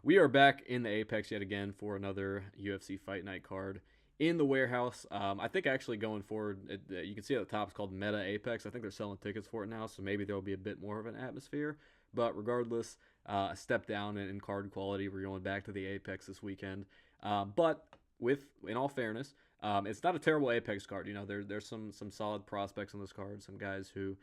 We are back in the Apex yet again for another UFC Fight Night card in the warehouse. I think actually going forward, you can see at the top it's called Meta Apex. I think they're selling tickets for it now, so maybe there will be a bit more of an atmosphere. But regardless, a step down in card quality. We're going back to the Apex this weekend. But in all fairness, it's not a terrible Apex card. You know, there's some solid prospects on this card. Some guys who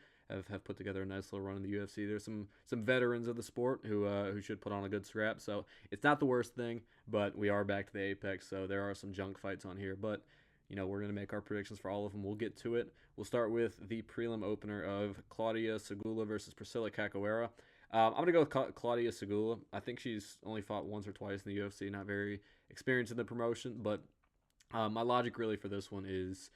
have put together a nice little run in the UFC. There's some veterans of the sport who should put on a good scrap. So it's not the worst thing, but we are back to the Apex. So there are some junk fights on here, but we're going to make our predictions for all of them. We'll get to it. We'll start with the prelim opener of Claudia Segula versus Priscilla Cachoeira. I'm going to go with Claudia Segula. I think she's only fought once or twice in the UFC, not very experienced in the promotion, but my logic really for this one is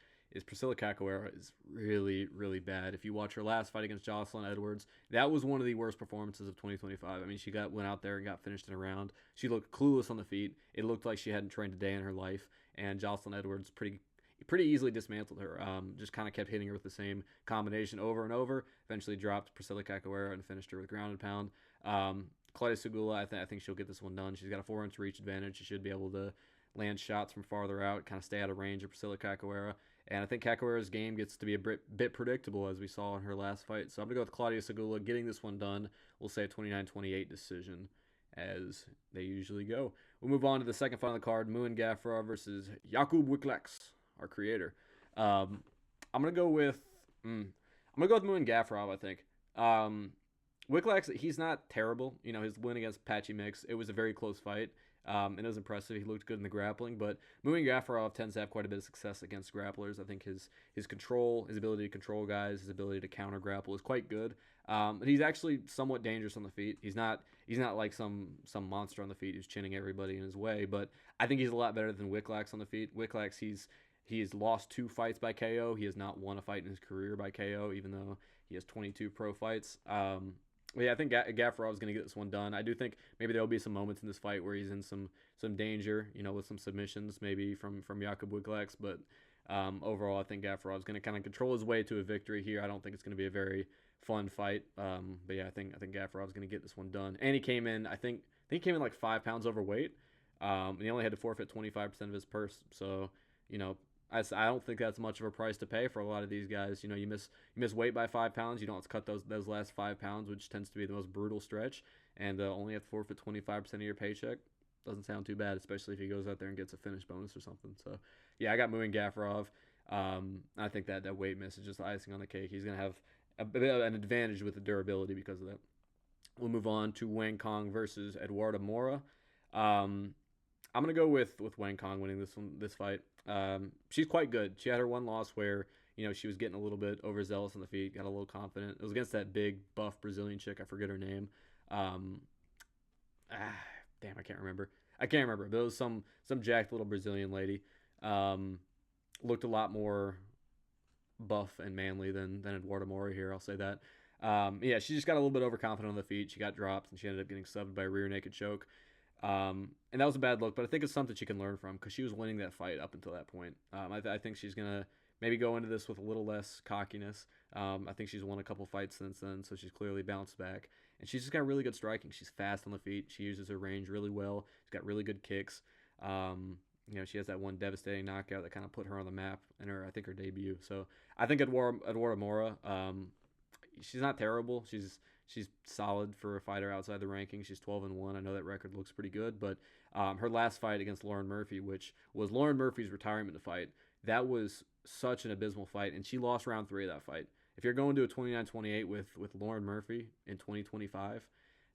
Priscilla Cachoeira is really, really bad. If you watch her last fight against Jocelyn Edwards, that was one of the worst performances of 2025. I mean, she went out there and got finished in a round. She looked clueless on the feet. It looked like she hadn't trained a day in her life, and Jocelyn Edwards pretty easily dismantled her. Just kind of kept hitting her with the same combination over and over. Eventually dropped Priscilla Cachoeira and finished her with ground and pound. Claudia Segula, I think she'll get this one done. She's got a 4-inch reach advantage. She should be able to land shots from farther out, kind of stay out of range of Priscilla Cachoeira. And I think Cachoeira's game gets to be a bit predictable, as we saw in her last fight. So I'm going to go with Claudia Segula getting this one done. We'll say a 29-28 decision, as they usually go. We'll move on to the second fight on the card, Muin Gafurov versus Jakub Wiklaks, our creator. I'm going to go with Muin Gafurov, I think. Wiklaks, he's not terrible. His win against Patchy Mix, it was a very close fight. And it was impressive. He looked good in the grappling, but Muin Gafurov tends to have quite a bit of success against grapplers. I think his control, his ability to control guys, his ability to counter grapple is quite good. But he's actually somewhat dangerous on the feet. He's not like some monster on the feet who's chinning everybody in his way. But I think he's a lot better than Wiklaks on the feet. Wiklaks, he has lost 2 fights by KO. He has not won a fight in his career by KO, even though he has 22 pro fights. Yeah, I think Gafurov is going to get this one done. I do think maybe there will be some moments in this fight where he's in some danger, with some submissions maybe from Jakub Wiklaks. But overall, I think Gafurov is going to kind of control his way to a victory here. I don't think it's going to be a very fun fight. But yeah, I think Gafurov is going to get this one done. And he came in, I think he came in like 5 pounds overweight. And he only had to forfeit 25% of his purse. So, I don't think that's much of a price to pay for a lot of these guys. You miss weight by 5 pounds. You don't have to cut those last 5 pounds, which tends to be the most brutal stretch, and only have to forfeit 25% of your paycheck. Doesn't sound too bad, especially if he goes out there and gets a finish bonus or something. So, yeah, I got Muin Gafurov. I think that weight miss is just icing on the cake. He's going to have a bit of an advantage with the durability because of that. We'll move on to Wang Kong versus Eduardo Mora. I'm going to go with Wang Kong winning this fight. She's quite good. She had her one loss where, she was getting a little bit overzealous on the feet, got a little confident. It was against that big, buff Brazilian chick. I forget her name. Damn, I can't remember. But it was some jacked little Brazilian lady. Looked a lot more buff and manly than Eduardo Mora here, I'll say that. Yeah, she just got a little bit overconfident on the feet. She got dropped, and she ended up getting subbed by a rear naked choke. And that was a bad look, but I think it's something she can learn from because she was winning that fight up until that point. I think she's going to maybe go into this with a little less cockiness. I think she's won a couple fights since then, so she's clearly bounced back. And she's just got really good striking. She's fast on the feet. She uses her range really well. She's got really good kicks. She has that one devastating knockout that kind of put her on the map in her debut. So I think Eduardo Mora, she's not terrible. She's solid for a fighter outside the rankings. She's 12-1. I know that record looks pretty good, but her last fight against Lauren Murphy, which was Lauren Murphy's retirement fight, that was such an abysmal fight, and she lost round 3 of that fight. If you're going to a 29-28 with Lauren Murphy in 2025,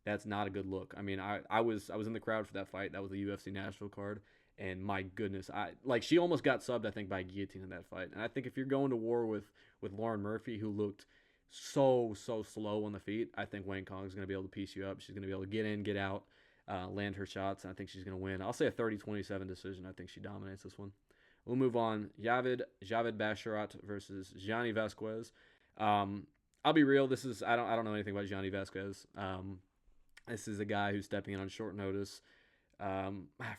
that's not a good look. I mean, I was in the crowd for that fight. That was the UFC Nashville card, and my goodness, she almost got subbed, I think, by guillotine in that fight. And I think if you're going to war with Lauren Murphy, who looked so slow on the feet, I think Wang Kong is going to be able to piece you up. She's going to be able to get in, get out, land her shots, and I think she's going to win. I'll say a 30-27 decision. I think she dominates this one. We'll move on. Javid Basharat versus Gianni Vasquez. I'll be real. I don't know anything about Gianni Vasquez. This is a guy who's stepping in on short notice. I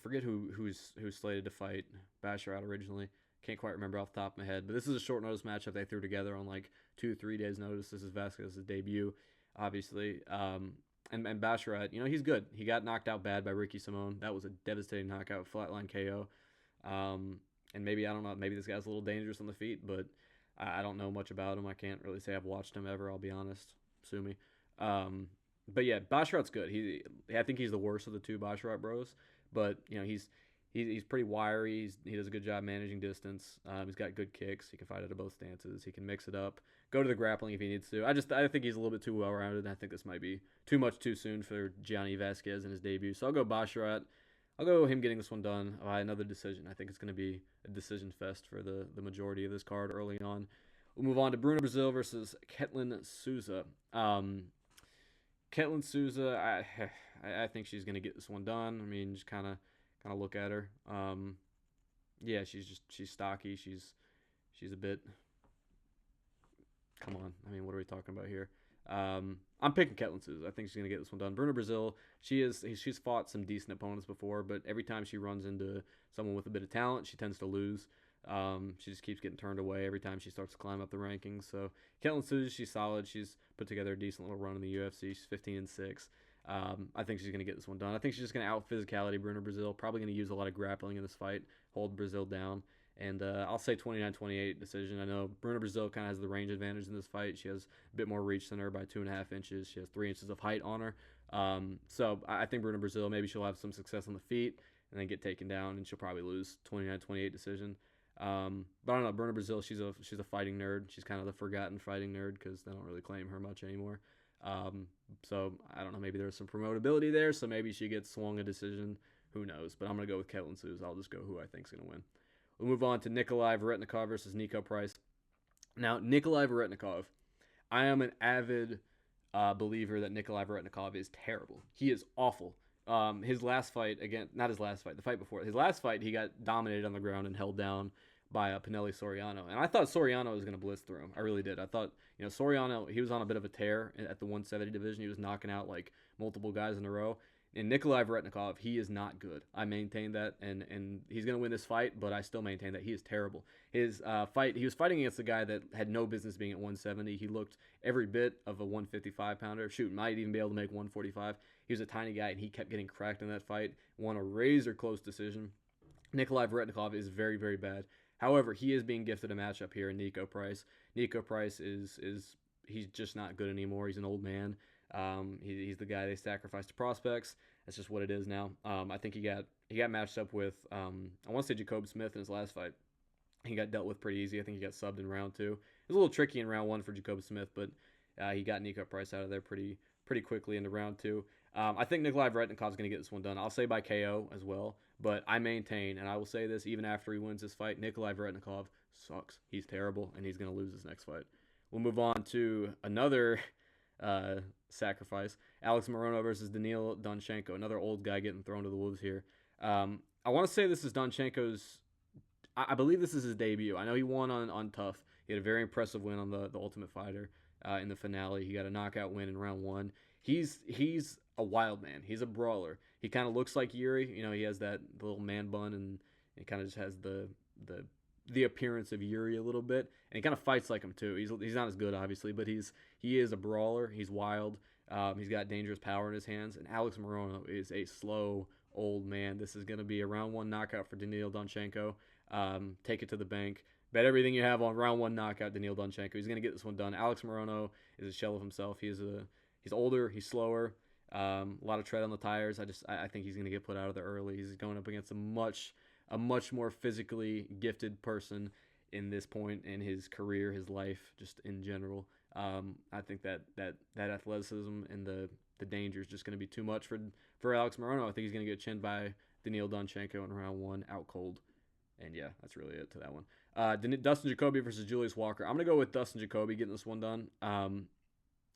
forget who's slated to fight Basharat originally. Can't quite remember off the top of my head, but this is a short notice matchup they threw together on like 2-3 days notice. This is Vasquez's debut, obviously. and Basharat, he's good. He got knocked out bad by Ricky Simone. That was a devastating knockout, flatline KO. And maybe, I don't know, maybe this guy's a little dangerous on the feet, but I don't know much about him. I can't really say I've watched him ever, I'll be honest. Sue me. But yeah, Basharat's good. I think he's the worst of the two Basharat bros, but he's pretty wiry. He does a good job managing distance. He's got good kicks. He can fight out of both stances. He can mix it up, go to the grappling if he needs to. I think he's a little bit too well rounded. I think this might be too much too soon for Gianni Vasquez in his debut. So I'll go Basharat. I'll go him getting this one done by another decision. I think it's going to be a decision fest for the majority of this card early on. We'll move on to Bruno Brazil versus Ketlin Souza. Ketlin Souza, I think she's going to get this one done. I mean, just kind of look at her. Yeah, she's stocky. She's a bit. Come on. I mean, what are we talking about here? I'm picking Ketlin Souza. I think she's gonna get this one done. Bruno Brazil, she's fought some decent opponents before, but every time she runs into someone with a bit of talent, she tends to lose. She just keeps getting turned away every time she starts to climb up the rankings. So Ketlin Souza, she's solid. She's put together a decent little run in the UFC. She's 15-6. I think she's gonna get this one done. I think she's just gonna out physicality Bruno Brazil. Probably gonna use a lot of grappling in this fight, hold Brazil down. And I'll say 29-28 decision. I know Bruno Brazil kind of has the range advantage in this fight. She has a bit more reach than her by 2.5 inches. She has 3 inches of height on her. So I think Bruno Brazil, maybe she'll have some success on the feet and then get taken down, and she'll probably lose 29-28 decision. But I don't know. Bruno Brazil, she's a fighting nerd. She's kind of the forgotten fighting nerd because they don't really claim her much anymore. So I don't know. Maybe there's some promotability there, so maybe she gets swung a decision. Who knows? But I'm going to go with Ketlin Souza. I'll just go who I think is going to win. We'll move on to Nikolai Veretnikov versus Nico Price. Now, Nikolai Veretnikov, I am an avid believer that Nikolai Veretnikov is terrible. He is awful. His last fight, again, not his last fight, the fight before. His last fight, he got dominated on the ground and held down by Pinelli Soriano. And I thought Soriano was going to blitz through him. I really did. I thought, Soriano, he was on a bit of a tear at the 170 division. He was knocking out like multiple guys in a row. And Nikolai Veretnikov, he is not good. I maintain that, and he's going to win this fight, but I still maintain that he is terrible. His fight, he was fighting against a guy that had no business being at 170. He looked every bit of a 155-pounder. Shoot, might even be able to make 145. He was a tiny guy, and he kept getting cracked in that fight. Won a razor-close decision. Nikolai Veretnikov is very, very bad. However, he is being gifted a matchup here in Nico Price. Nico Price is he's just not good anymore. He's an old man. He's the guy they sacrificed to prospects. That's just what it is now. I think he got matched up with I want to say Jacob Smith in his last fight. He got dealt with pretty easy. I think he got subbed in round 2. It was a little tricky in round 1 for Jacob Smith, but he got Nico Price out of there pretty quickly into round 2. I think Nikolai Veretnikov's going to get this one done. I'll say by KO as well, but I maintain, and I will say this even after he wins this fight, Nikolai Veretnikov sucks. He's terrible, and he's going to lose his next fight. We'll move on to another sacrifice. Alex Morono versus Daniil Donchenko, another old guy getting thrown to the wolves here. I want to say this is Donchenko's, I believe this is his debut. I know he won on Tough. He had a very impressive win on the Ultimate Fighter in the finale. He got a knockout win in round 1. He's a wild man. He's a brawler. He kind of looks like Yuri. He has that little man bun, and he kind of just has the appearance of Yuri a little bit, and he kind of fights like him too. He's not as good, obviously, but he is a brawler. He's wild. He's got dangerous power in his hands, and Alex Morono is a slow old man. This is going to be a round 1 knockout for Daniil Donchenko. Take it to the bank. Bet everything you have on round 1 knockout Daniil Donchenko. He's going to get this one done. Alex Morono is a shell of himself. He's older. He's slower. A lot of tread on the tires. I think he's going to get put out of there early. He's going up against a much more physically gifted person in this point in his career, his life, just in general. I think that athleticism and the danger is just going to be too much for Alex Morono. I think he's going to get chinned by Daniil Donchenko in round 1, out cold. And yeah, that's really it to that one. Dustin Jacoby versus Julius Walker. I'm going to go with Dustin Jacoby getting this one done.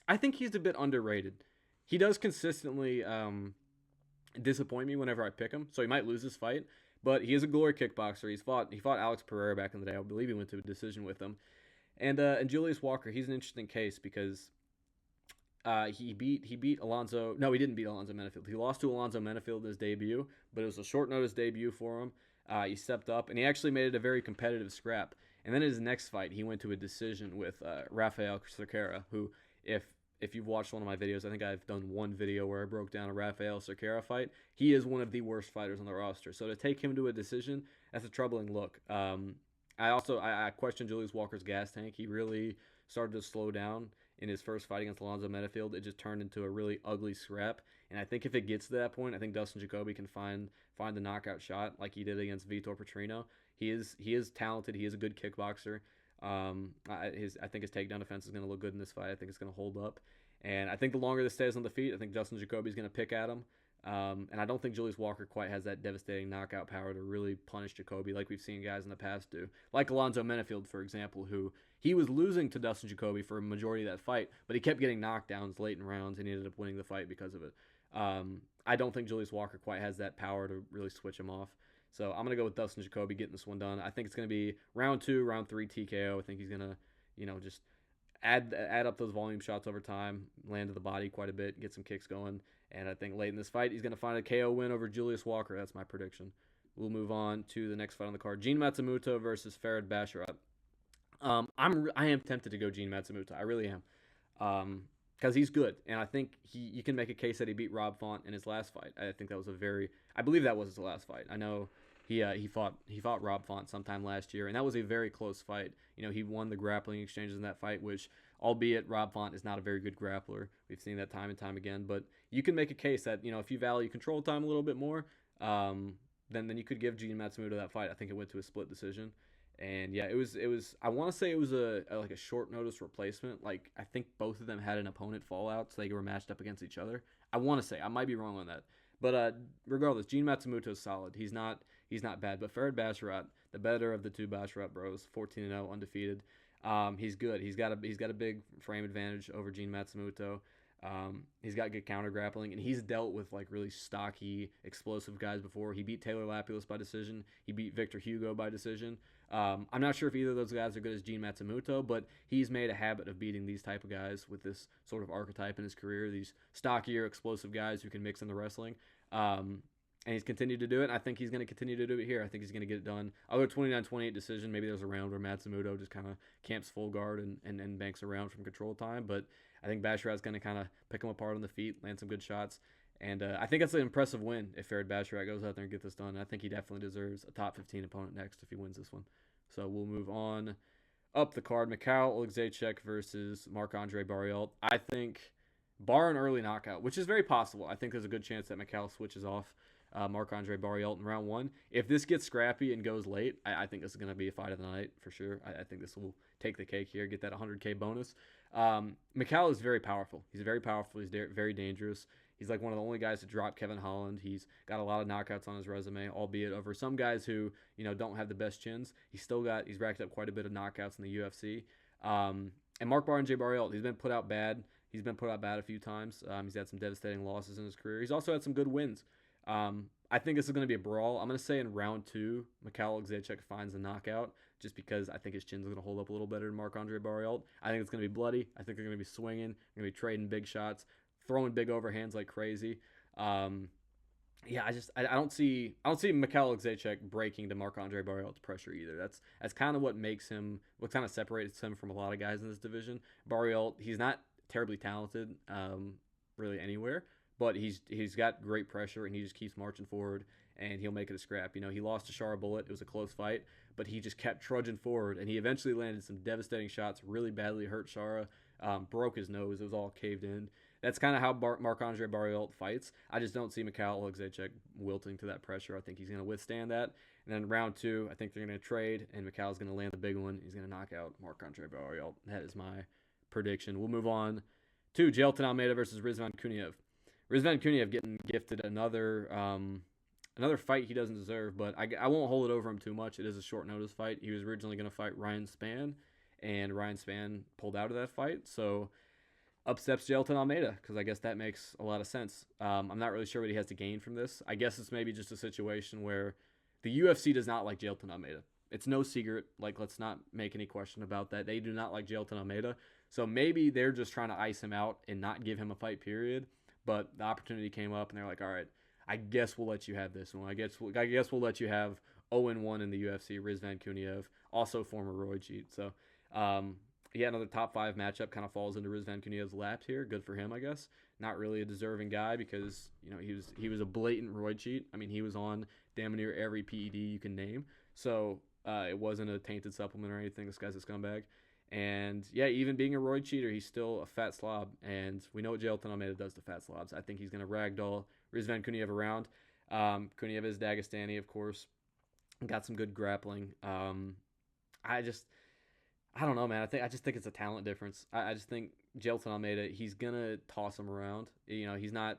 I think he's a bit underrated. He does consistently disappoint me whenever I pick him, so he might lose this fight. But he is a glory kickboxer. He fought Alex Pereira back in the day. I believe he went to a decision with him. And Julius Walker, he's an interesting case because he beat Alonzo. No, he didn't beat Alonzo Menefield. He lost to Alonzo Menefield in his debut, but it was a short notice debut for him. He stepped up, and he actually made it a very competitive scrap. And then in his next fight, he went to a decision with Rafael Cerqueira, who, if if you've watched one of my videos, I think I've done one video where I broke down a Rafael Cerqueira fight. He is one of the worst fighters on the roster. So to take him to a decision, that's a troubling look. I question Julius Walker's gas tank. He really started to slow down in his first fight against Alonzo Menifield. It just turned into a really ugly scrap. And I think if it gets to that point, I think Dustin Jacoby can find the knockout shot like he did against Vitor Petrino. He is talented. He is a good kickboxer. I think his takedown defense is going to look good in this fight. I think it's going to hold up. And I think the longer this stays on the feet, I think Dustin Jacoby is going to pick at him. And I don't think Julius Walker quite has that devastating knockout power to really punish Jacoby like we've seen guys in the past do. Like Alonzo Menifield, for example, who he was losing to Dustin Jacoby for a majority of that fight, but he kept getting knockdowns late in rounds, and he ended up winning the fight because of it. I don't think Julius Walker quite has that power to really switch him off. So I'm going to go with Dustin Jacoby getting this one done. I think it's going to be round 2, round 3 TKO. I think he's going to, just add up those volume shots over time, land to the body quite a bit, get some kicks going. And I think late in this fight, he's going to find a KO win over Julius Walker. That's my prediction. We'll move on to the next fight on the card. Gene Matsumoto versus Farid Basharat. I am tempted to go Gene Matsumoto. I really am. Because he's good, and I think you can make a case that he beat Rob Font in his last fight. I think that was I believe that was his last fight. I know he fought Rob Font sometime last year, and that was a very close fight. He won the grappling exchanges in that fight, which, albeit Rob Font is not a very good grappler, we've seen that time and time again. But you can make a case that if you value control time a little bit more, then you could give Gene Matsumoto that fight. I think it went to a split decision. And yeah, it was. I want to say it was a short notice replacement. Like, I think both of them had an opponent fallout, so they were matched up against each other. I want to say, I might be wrong on that, but regardless, Gene Matsumoto is solid. He's not bad. But Farid Basharat, the better of the two Basharat bros, 14-0, undefeated. He's good. He's got a big frame advantage over Gene Matsumoto. He's got good counter grappling, and he's dealt with really stocky, explosive guys before. He beat Taylor Lapillus by decision. He beat Victor Hugo by decision. I'm not sure if either of those guys are good as Gene Matsumoto, but he's made a habit of beating these type of guys with this sort of archetype in his career, these stockier, explosive guys who can mix in the wrestling. And he's continued to do it, and I think he's going to continue to do it here. I think he's going to get it done. I'll go 29-28 decision. Maybe there's a round where Matsumoto just kind of camps full guard and banks around from control time, but I think Basharat's going to kind of pick him apart on the feet, land some good shots. And I think that's an impressive win if Farid Basharat goes out there and gets this done. I think he definitely deserves a top 15 opponent next if he wins this one. So we'll move on up the card. Mikhail Oleksiejczuk versus Marc-Andre Barriault. I think, bar an early knockout, which is very possible, I think there's a good chance that Mikhail switches off Marc-Andre Barriault in round 1. If this gets scrappy and goes late, I think this is going to be a fight of the night for sure. I think this will take the cake here, get that 100K bonus. Mikhail is very powerful. He's very powerful. He's very dangerous. He's like one of the only guys to drop Kevin Holland. He's got a lot of knockouts on his resume, albeit over some guys who don't have the best chins. He's racked up quite a bit of knockouts in the UFC. And Marc-Andre Barriault, he's been put out bad. He's been put out bad a few times. He's had some devastating losses in his career. He's also had some good wins. I think this is going to be a brawl. I'm going to say in round 2, Mikhail Oleksiejczuk finds the knockout, just because I think his chin's going to hold up a little better than Marc-Andre Barriault. I think it's going to be bloody. I think they're going to be swinging. They're going to be trading big shots, throwing big overhands like crazy. I don't see Mikhail Oleksiejczuk breaking to Marc-Andre Barriault's pressure either. That's kind of what kind of separates him from a lot of guys in this division. Barriault, he's not terribly talented really anywhere, but he's got great pressure, and he just keeps marching forward, and he'll make it a scrap. He lost to Shara Bullet. It was a close fight, but he just kept trudging forward, and he eventually landed some devastating shots, really badly hurt Shara, broke his nose. It was all caved in. That's kind of how Marc-Andre Barriault fights. I just don't see Mikhail Oleksiejczuk wilting to that pressure. I think he's going to withstand that. And then round 2, I think they're going to trade, and Mikhail's going to land the big one. He's going to knock out Marc-Andre Barriault. That is my prediction. We'll move on to Jailton Almeida versus Rizvan Kuniev. Rizvan Kuniev getting gifted another fight he doesn't deserve, but I won't hold it over him too much. It is a short notice fight. He was originally going to fight Ryan Spann, and Ryan Spann pulled out of that fight. So up steps Jailton Almeida, because I guess that makes a lot of sense. I'm not really sure what he has to gain from this. I guess it's maybe just a situation where the UFC does not like Jailton Almeida. It's no secret. Let's not make any question about that. They do not like Jailton Almeida. So maybe they're just trying to ice him out and not give him a fight, period. But the opportunity came up, and they're like, all right, I guess we'll let you have this one. I guess we'll let you have 0-1 in the UFC, Rizvan Kuniev, also former Roy cheat. So Yeah, another top 5 matchup kind of falls into Rizvan Kuniev's lap here. Good for him, I guess. Not really a deserving guy because he was a blatant roid cheat. I mean, he was on damn near every PED you can name. So it wasn't a tainted supplement or anything. This guy's a scumbag. And yeah, even being a roid cheater, he's still a fat slob. And we know what Jailton Almeida does to fat slobs. I think he's going to ragdoll Rizvan Kuniev around. Kuniev is Dagestani, of course. Got some good grappling. I don't know, man. I just think it's a talent difference. I just think Jailton Almeida, he's gonna toss him around. He's not.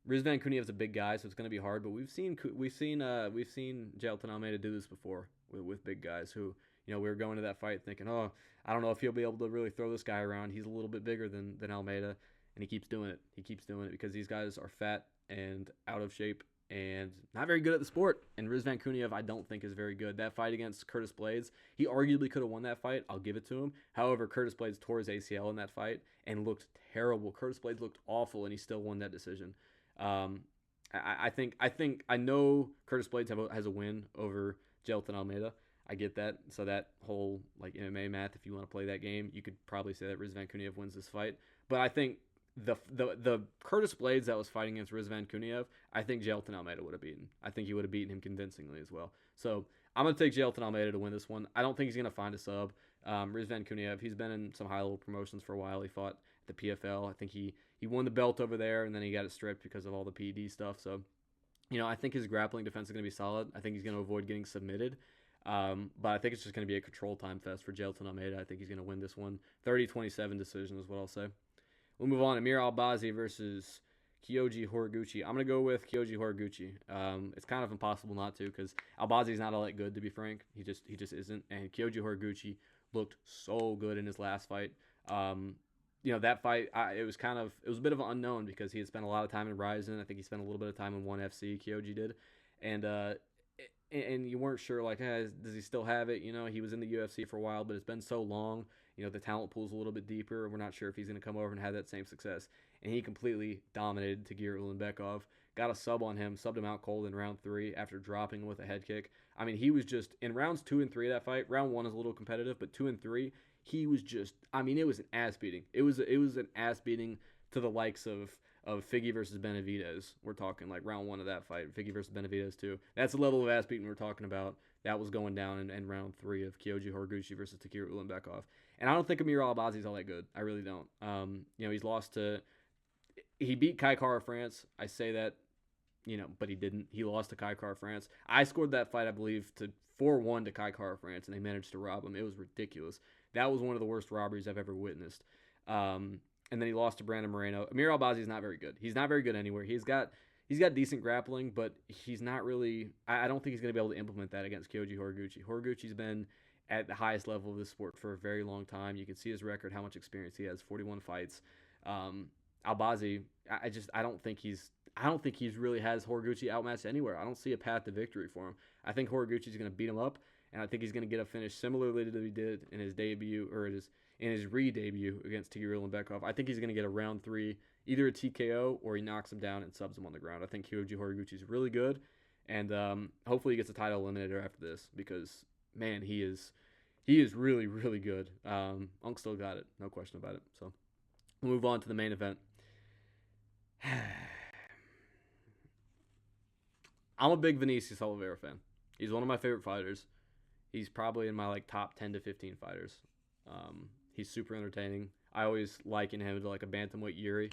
Rizvan Kuniev's a big guy, so it's gonna be hard. But we've seen Jailton Almeida do this before with big guys who, we were going to that fight thinking, oh, I don't know if he'll be able to really throw this guy around. He's a little bit bigger than Almeida, and he keeps doing it. He keeps doing it because these guys are fat and out of shape and not very good at the sport. And Rizvan Kuniev, I don't think, is very good. That fight against Curtis Blades, he arguably could have won that fight. I'll give it to him. However, Curtis Blades tore his ACL in that fight and looked terrible. Curtis Blades looked awful, and he still won that decision. I know Curtis Blades has a win over Jailton Almeida. I get that. So that whole MMA math, if you want to play that game, you could probably say that Rizvan Kuniev wins this fight. But I think the Curtis Blades that was fighting against Rizvan Kuniev, I think Jailton Almeida would have beaten. I think he would have beaten him convincingly as well. So I'm going to take Jailton Almeida to win this one. I don't think he's going to find a sub. Rizvan Kuniev, he's been in some high-level promotions for a while. He fought at the PFL. I think he won the belt over there, and then he got it stripped because of all the PED stuff. So, I think his grappling defense is going to be solid. I think he's going to avoid getting submitted. But I think it's just going to be a control time fest for Jailton Almeida. I think he's going to win this one. 30-27 decision is what I'll say. We'll move on. Amir Albazi versus Kyoji Horiguchi. I'm going to go with Kyoji Horiguchi. It's kind of impossible not to because Albazi's not all that good, to be frank. He just isn't. And Kyoji Horiguchi looked so good in his last fight. That fight, it was a bit of an unknown because he had spent a lot of time in Ryzen. I think he spent a little bit of time in ONE FC, Kyoji did. And you weren't sure, does he still have it? He was in the UFC for a while, but it's been so long. The talent pool's a little bit deeper. We're not sure if he's going to come over and have that same success. And he completely dominated Tagir Ulanbekov. Got a sub on him, subbed him out cold in round 3 after dropping him with a head kick. I mean, he was just, in rounds 2 and 3 of that fight, round 1 is a little competitive, but 2 and 3, he was just, it was an ass beating. It was an ass beating to the likes of Figgy versus Benavidez. We're talking round 1 of that fight. Figgy versus Benavidez too. That's the level of ass beating we're talking about. That was going down in round 3 of Kyoji Horiguchi versus Tagir Ulanbekov. And I don't think Amir Albazi's all that good. I really don't. He's lost to... He beat Kai Kara France. I say that, but he didn't. He lost to Kai Kara France. I scored that fight, I believe, to 4-1 to Kai Kara France, and they managed to rob him. It was ridiculous. That was one of the worst robberies I've ever witnessed. And then he lost to Brandon Moreno. Amir Albazi's not very good. He's not very good anywhere. He's got decent grappling, but he's not really... I don't think he's going to be able to implement that against Kyoji Horiguchi. Horiguchi's been at the highest level of this sport for a very long time. You can see his record, how much experience he has, 41 fights. Albazi, I don't think he's really has Horiguchi outmatched anywhere. I don't see a path to victory for him. I think Horiguchi's going to beat him up, and I think he's going to get a finish similarly to what he did in his debut, or in his re-debut against Tagir Ulanbekov. I think he's going to get a round 3, either a TKO or he knocks him down and subs him on the ground. I think Kyoji Horiguchi's really good, and hopefully he gets a title eliminator after this because, man, he is really, really good. Unk still got it, no question about it. So we'll move on to the main event. I'm a big Vinicius Oliveira fan. He's one of my favorite fighters. He's probably in my top 10 to 15 fighters. He's super entertaining. I always liken him to a bantamweight Yuri.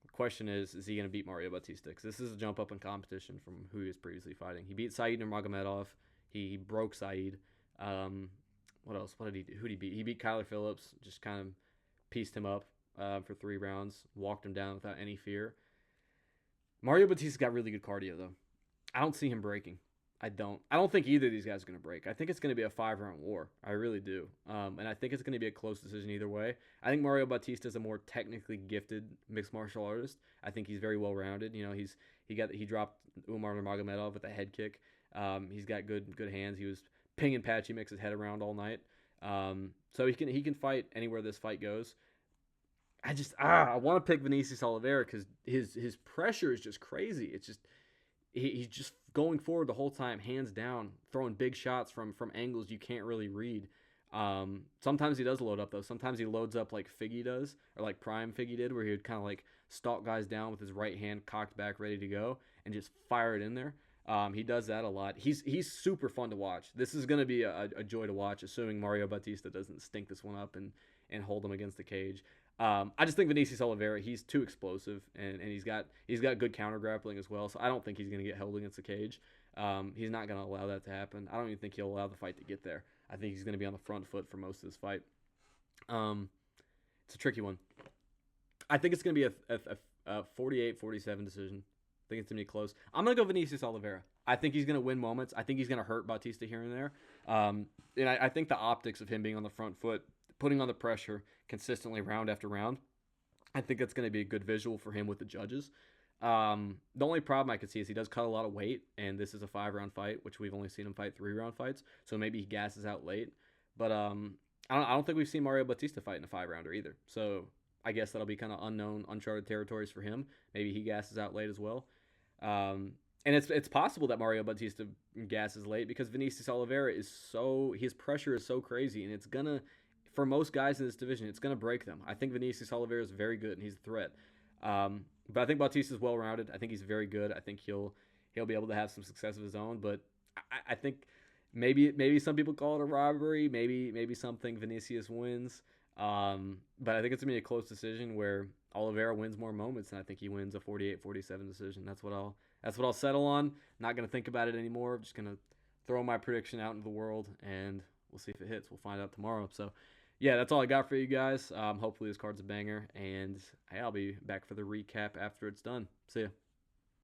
The question is he going to beat Mario Bautista? Because this is a jump up in competition from who he was previously fighting. He beat Said Nurmagomedov. He broke Said. What else? What did he do? Who did he beat? He beat Kyler Phillips. Just kind of pieced him up for 3 rounds. Walked him down without any fear. Mario Bautista got really good cardio, though. I don't see him breaking. I don't think either of these guys are going to break. I think it's going to be a 5-round war. I really do. And I think it's going to be a close decision either way. I think Mario Bautista is a more technically gifted mixed martial artist. I think he's very well-rounded. He dropped Umar Nurmagomedov with a head kick. He's got good hands. He was pinging Patchy mix his head around all night. So he can fight anywhere this fight goes. I want to pick Vinicius Oliveira because his pressure is just crazy. It's just he's just going forward the whole time, hands down, throwing big shots from angles you can't really read. Sometimes he does load up though. Sometimes he loads up like Figgy does, or like Prime Figgy did, where he would kind of like stalk guys down with his right hand cocked back, ready to go, and just fire it in there. He does that a lot. He's super fun to watch. This is going to be a joy to watch, assuming Mario Bautista doesn't stink this one up and hold him against the cage. I just think Vinicius Oliveira, he's too explosive, and he's got good counter grappling as well. So I don't think he's going to get held against the cage. He's not going to allow that to happen. I don't even think he'll allow the fight to get there. I think he's going to be on the front foot for most of this fight. It's a tricky one. I think it's going to be a 48-47 decision. I think it's going to be close. I'm going to go Vinicius Oliveira. I think he's going to win moments. I think he's going to hurt Bautista here and there. And I think the optics of him being on the front foot, putting on the pressure consistently round after round, I think that's going to be a good visual for him with the judges. The only problem I could see is he does cut a lot of weight, and this is a 5-round fight, which we've only seen him fight 3-round fights. So maybe he gasses out late. But I don't think we've seen Mario Bautista fight in a 5-rounder either. So I guess that'll be kind of unknown, uncharted territories for him. Maybe he gasses out late as well. And it's possible that Mario Bautista gasses late because Vinicius Oliveira his pressure is so crazy, and it's gonna, for most guys in this division, it's gonna break them. I think Vinicius Oliveira is very good and he's a threat. But I think Bautista is well rounded. I think he's very good. I think he'll be able to have some success of his own. But I think maybe some people call it a robbery. Maybe something Vinicius wins. But I think it's gonna be a close decision where Oliveira wins more moments, and I think he wins a 48-47 decision. That's what I'll settle on. Not gonna think about it anymore. I'm just gonna throw my prediction out into the world, and we'll see if it hits. We'll find out tomorrow. So, yeah, that's all I got for you guys. Hopefully this card's a banger, and hey, I'll be back for the recap after it's done. See ya.